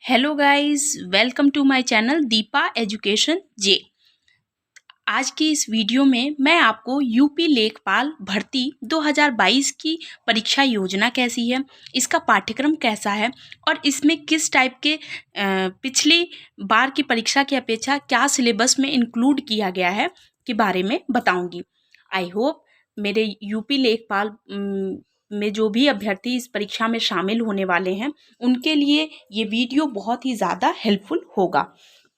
Hello guys, welcome to my channel Deepa education जे। आज की इस वीडियो में मैं आपको यूपी लेखपाल भर्ती 2022 की परीक्षा योजना कैसी है, इसका पाठ्यक्रम कैसा है और इसमें किस टाइप के पिछली बार की परीक्षा की अपेक्षा क्या सिलेबस में इंक्लूड किया गया है के बारे में बताऊंगी। आई होप मेरे यूपी लेखपाल में जो भी अभ्यर्थी इस परीक्षा में शामिल होने वाले हैं उनके लिए ये वीडियो बहुत ही ज़्यादा हेल्पफुल होगा।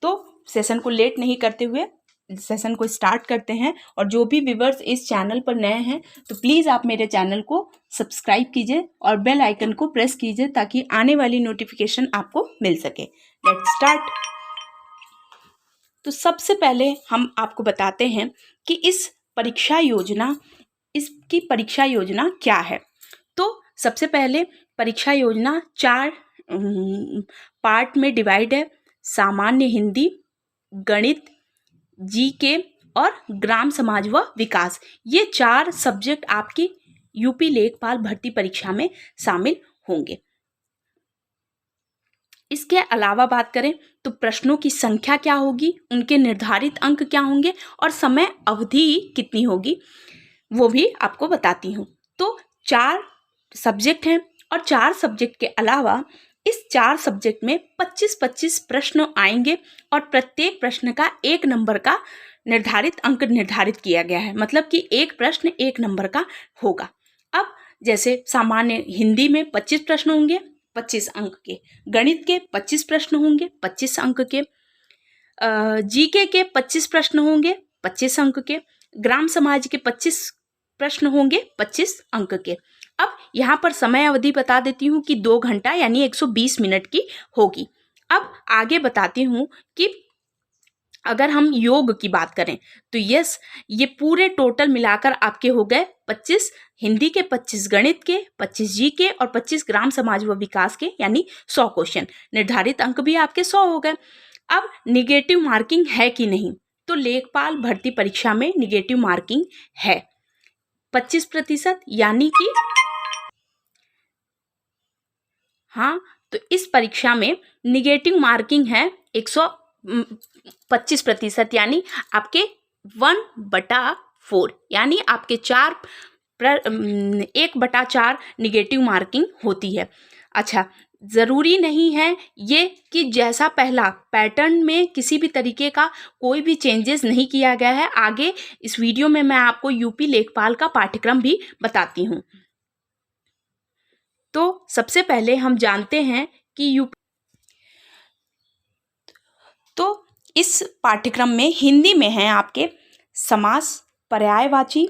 तो सेशन को लेट नहीं करते हुए सेशन को स्टार्ट करते हैं। और जो भी व्यूअर्स इस चैनल पर नए हैं तो प्लीज़ आप मेरे चैनल को सब्सक्राइब कीजिए और बेल आइकन को प्रेस कीजिए ताकि आने वाली नोटिफिकेशन आपको मिल सके। Let's start. तो सबसे पहले हम आपको बताते हैं कि इसकी परीक्षा योजना क्या है। तो सबसे पहले परीक्षा योजना 4 पार्ट में डिवाइड है। सामान्य हिंदी, गणित, जीके और ग्राम समाज व विकास। ये 4 सब्जेक्ट आपकी यूपी लेखपाल भर्ती परीक्षा में शामिल होंगे। इसके अलावा बात करें तो प्रश्नों की संख्या क्या होगी, उनके निर्धारित अंक क्या होंगे और समय अवधि कितनी होगी वो भी आपको बताती हूँ। तो 4 सब्जेक्ट हैं और 4 सब्जेक्ट के अलावा इस 4 सब्जेक्ट में 25-25 प्रश्न आएंगे और प्रत्येक प्रश्न का 1 नंबर का निर्धारित अंक निर्धारित किया गया है, मतलब कि एक प्रश्न 1 नंबर का होगा। अब जैसे सामान्य हिंदी में 25 प्रश्न होंगे 25 अंक के, गणित के 25 प्रश्न होंगे 25 अंक के, जीके के 25 प्रश्न होंगे 25 अंक के, ग्राम समाज के 25 प्रश्न होंगे 25 अंक के। अब यहाँ पर समय अवधि बता देती हूँ कि 2 घंटा यानी 120 मिनट की होगी। अब आगे बताती हूँ कि अगर हम योग की बात करें तो यस, ये पूरे टोटल मिलाकर आपके हो गए 25 हिंदी के, 25 गणित के, 25 जी के और 25 ग्राम समाज व विकास के, यानी 100 क्वेश्चन। निर्धारित अंक भी आपके 100 हो गए। अब निगेटिव मार्किंग है कि नहीं, तो लेखपाल भर्ती परीक्षा में निगेटिव मार्किंग है 25%, यानी कि हाँ, तो इस परीक्षा में निगेटिव मार्किंग है 125%, यानी आपके 1/4, यानी आपके 1/4 निगेटिव मार्किंग होती है। अच्छा, ज़रूरी नहीं है ये कि जैसा पहला पैटर्न में किसी भी तरीके का कोई भी चेंजेस नहीं किया गया है। आगे इस वीडियो में मैं आपको यूपी लेखपाल का पाठ्यक्रम भी बताती हूँ। तो सबसे पहले हम जानते हैं कि तो इस पाठ्यक्रम में हिंदी में है आपके समास, पर्यायवाची,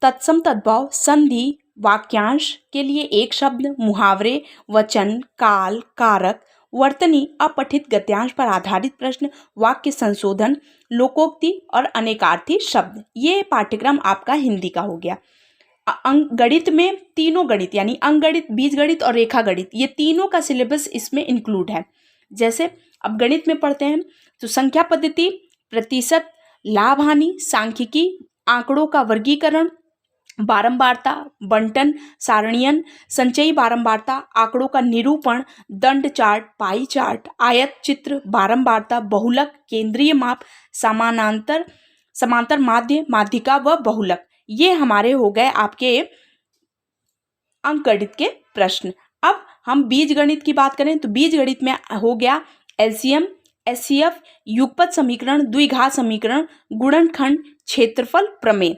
तत्सम तद्भव, संधि, वाक्यांश के लिए एक शब्द, मुहावरे, वचन, काल, कारक, वर्तनी, अपठित गद्यांश पर आधारित प्रश्न, वाक्य संशोधन, लोकोक्ति और अनेकार्थी शब्द। ये पाठ्यक्रम आपका हिंदी का हो गया। गणित में तीनों गणित यानी अंकगणित, बीजगणित और रेखा गणित, ये तीनों का सिलेबस इसमें इंक्लूड है। जैसे अब गणित में पढ़ते हैं तो संख्या पद्धति, प्रतिशत, लाभ हानि, सांख्यिकी, आंकड़ों का वर्गीकरण, बारंबारता, बंटन, सारणियन, संचयी बारंबारता, आंकड़ों का निरूपण, दंड चार्ट, पाई चार्ट, आयत चित्र, बारंबारता, बहुलक, केंद्रीय माप, समांतर माध्य, माध्यिका व बहुलक। ये हमारे हो गए आपके अंकगणित के प्रश्न। अब हम बीजगणित की बात करें तो बीजगणित में हो गया एलसीएम, एचसीएफ, युगपत समीकरण, द्विघात समीकरण, गुणनखंड, क्षेत्रफल प्रमेय।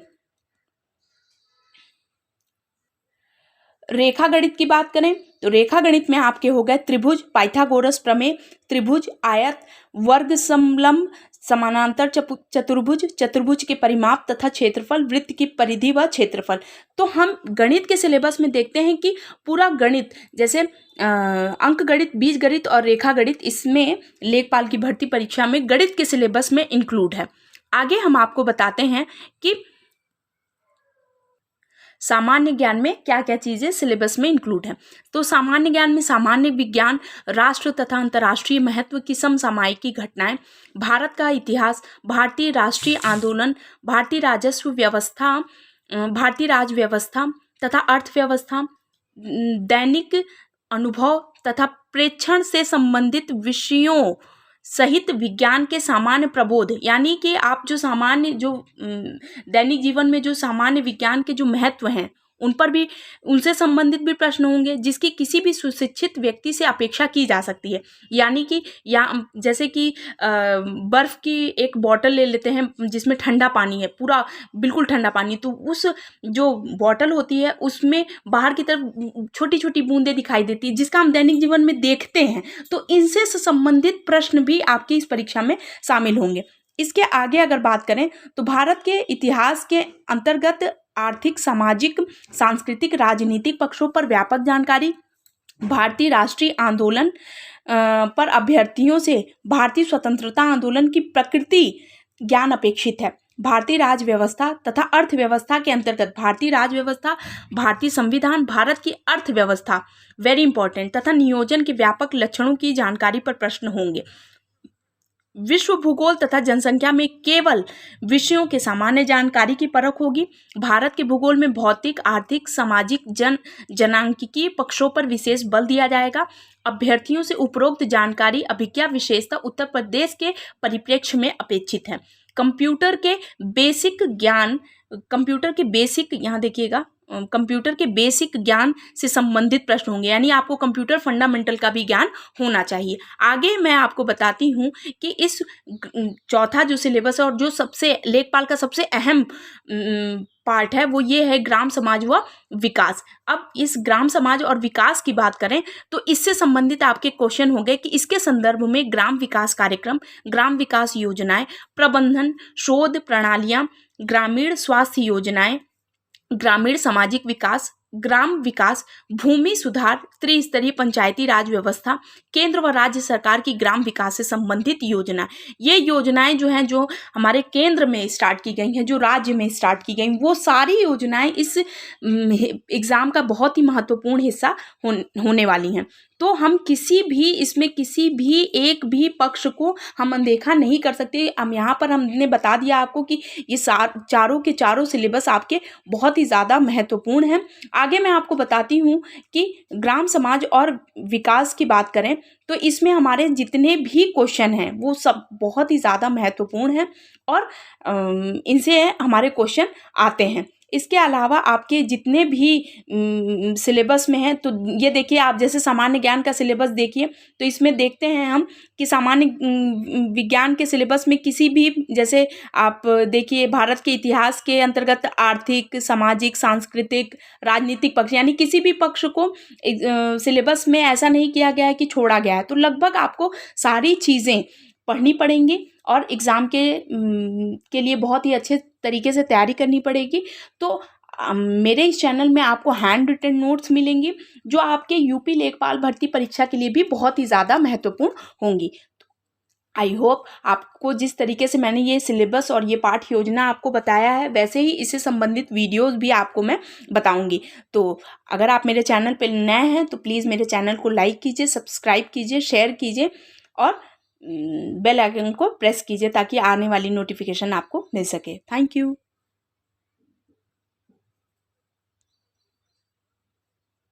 रेखा गणित की बात करें तो रेखा गणित में आपके हो गए त्रिभुज, पाइथागोरस प्रमेय, त्रिभुज, आयत, वर्ग समलंब, समानांतर चतुर्भुज, चतुर्भुज के परिमाप तथा क्षेत्रफल, वृत्त की परिधि व क्षेत्रफल। तो हम गणित के सिलेबस में देखते हैं कि पूरा गणित, जैसे अंक गणित, बीज गणित और रेखा गणित, इसमें लेखपाल की भर्ती परीक्षा में गणित के सिलेबस में इंक्लूड है। आगे हम आपको बताते हैं कि सामान्य ज्ञान में क्या क्या चीज़ें सिलेबस में इंक्लूड हैं। तो सामान्य ज्ञान में सामान्य विज्ञान, राष्ट्र तथा अंतर्राष्ट्रीय महत्व की समसामयिक घटनाएं, भारत का इतिहास, भारतीय राष्ट्रीय आंदोलन, भारतीय राजस्व व्यवस्था, भारतीय राज व्यवस्था तथा अर्थव्यवस्था, दैनिक अनुभव तथा प्रेक्षण से संबंधित विषयों सहित विज्ञान के सामान्य प्रबोध, यानी कि आप जो सामान्य जो दैनिक जीवन में जो सामान्य विज्ञान के जो महत्व हैं उन पर भी, उनसे संबंधित भी प्रश्न होंगे जिसकी किसी भी सुशिक्षित व्यक्ति से अपेक्षा की जा सकती है। यानी कि या जैसे कि बर्फ़ की एक बॉटल ले लेते हैं जिसमें ठंडा पानी है, पूरा बिल्कुल ठंडा पानी, तो उस जो बॉटल होती है उसमें बाहर की तरफ छोटी छोटी बूंदें दिखाई देती है जिसका हम दैनिक जीवन में देखते हैं। तो इनसे संबंधित प्रश्न भी आपकी इस परीक्षा में शामिल होंगे। इसके आगे अगर बात करें तो भारत के इतिहास के अंतर्गत आर्थिक, सामाजिक, सांस्कृतिक, राजनीतिक पक्षों पर व्यापक जानकारी, भारतीय राष्ट्रीय आंदोलन पर अभ्यर्थियों से भारतीय स्वतंत्रता आंदोलन की प्रकृति ज्ञान अपेक्षित है। भारतीय राज्य व्यवस्था तथा अर्थव्यवस्था के अंतर्गत भारतीय राज्य व्यवस्था, भारतीय संविधान, भारत की अर्थव्यवस्था वेरी इंपॉर्टेंट तथा नियोजन के व्यापक लक्षणों की जानकारी पर प्रश्न होंगे। विश्व भूगोल तथा जनसंख्या में केवल विषयों के सामान्य जानकारी की परख होगी। भारत के भूगोल में भौतिक, आर्थिक, सामाजिक, जनांकीय पक्षों पर विशेष बल दिया जाएगा। अभ्यर्थियों से उपरोक्त जानकारी अभिज्ञा विशेषता उत्तर प्रदेश के परिप्रेक्ष्य में अपेक्षित है। कंप्यूटर के बेसिक यहाँ देखिएगा, कंप्यूटर के बेसिक ज्ञान से संबंधित प्रश्न होंगे, यानी आपको कंप्यूटर फंडामेंटल का भी ज्ञान होना चाहिए। आगे मैं आपको बताती हूँ कि इस चौथा जो सिलेबस है और जो सबसे लेखपाल का सबसे अहम पार्ट है वो ये है ग्राम समाज व विकास। अब इस ग्राम समाज और विकास की बात करें तो इससे संबंधित आपके क्वेश्चन होंगे कि इसके संदर्भ में ग्राम विकास कार्यक्रम, ग्राम विकास योजनाएं, प्रबंधन, शोध प्रणालियां, ग्रामीण स्वास्थ्य योजनाएं, ग्रामीण सामाजिक विकास, ग्राम विकास, भूमि सुधार, त्रिस्तरीय पंचायती राज व्यवस्था, केंद्र व राज्य सरकार की ग्राम विकास से संबंधित योजना, ये योजनाएं जो हैं जो हमारे केंद्र में स्टार्ट की गई हैं, जो राज्य में स्टार्ट की गई, वो सारी योजनाएं इस एग्ज़ाम का बहुत ही महत्वपूर्ण हिस्सा होने वाली हैं। तो हम इसमें किसी भी एक भी पक्ष को हम अनदेखा नहीं कर सकते। हम यहाँ पर हमने बता दिया आपको कि ये चारों के चारों सिलेबस आपके बहुत ही ज़्यादा महत्वपूर्ण हैं। आगे मैं आपको बताती हूँ कि ग्राम समाज और विकास की बात करें तो इसमें हमारे जितने भी क्वेश्चन हैं वो सब बहुत ही ज़्यादा महत्वपूर्ण हैं और इनसे हमारे क्वेश्चन आते हैं। इसके अलावा आपके जितने भी सिलेबस में हैं, तो ये देखिए आप जैसे सामान्य ज्ञान का सिलेबस देखिए तो इसमें देखते हैं हम कि सामान्य विज्ञान के सिलेबस में किसी भी, जैसे आप देखिए भारत के इतिहास के अंतर्गत आर्थिक, सामाजिक, सांस्कृतिक, राजनीतिक पक्ष, यानी किसी भी पक्ष को सिलेबस में ऐसा नहीं किया गया है कि छोड़ा गया है। तो लगभग आपको सारी चीज़ें पढ़नी पड़ेंगी और एग्ज़ाम के लिए बहुत ही अच्छे तरीके से तैयारी करनी पड़ेगी। तो मेरे इस चैनल में आपको हैंड रिटन नोट्स मिलेंगी जो आपके यूपी लेखपाल भर्ती परीक्षा के लिए भी बहुत ही ज़्यादा महत्वपूर्ण होंगी। आई होप आपको जिस तरीके से मैंने ये सिलेबस और ये पाठ योजना आपको बताया है वैसे ही इससे संबंधित वीडियोस भी आपको मैं बताऊंगी। तो अगर आप मेरे चैनल पर नए हैं तो प्लीज़ मेरे चैनल को लाइक कीजिए, सब्सक्राइब कीजिए, शेयर कीजिए और बेल आइकन को प्रेस कीजिए ताकि आने वाली नोटिफिकेशन आपको मिल सके। Thank you.